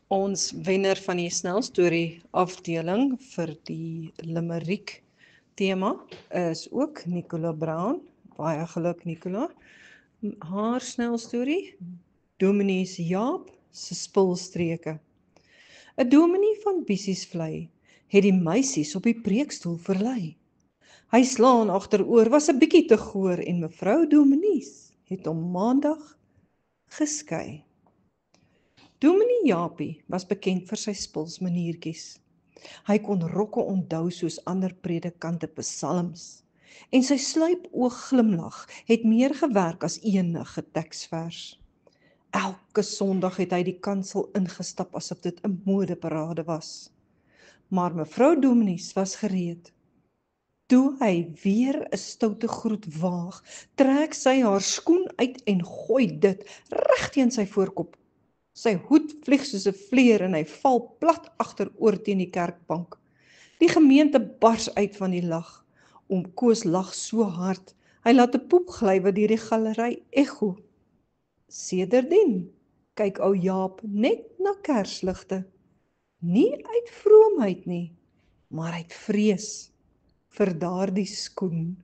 Ons wenner van die snelstorie afdeling vir die limerick tema is ook Nicola Brown. Baie geluk Nicola. Haar snelstorie, Dominees Jaap se spulstreke. 'n Dominee van Bissiesvlei het die meisies op die preekstoel verlei. Hy slaan agteroor, was 'n bietjie te goor en mevrou Dominees het hom maandag geskei. Dominee Japie was bekend vir sy spulsmaniertjies. Hy kon rokke onthou soos ander predikante psalms en sy sluipoog glimlag het meer gewerk as enige teksvers. Elke Sondag het hy die kansel ingestap asof dit 'n modeparade was. Maar mevrou Dominees was gereed. Toe hy weer 'n stoute groet waag, trek sy haar skoen uit en gooi dit reg teen sy voorkop. Sy hoed vlieg soos 'n vleer en hy val plat agteroor teen die kerkbank. Die gemeente bars uit van die lag. Oom Koos lag so hard, hy laat 'n poep gly wat deur die galery ekho. Sedertdien kyk ou Jaap net na kersligte. Nie uit vroomheid nie, maar uit vrees vir daardie skoen.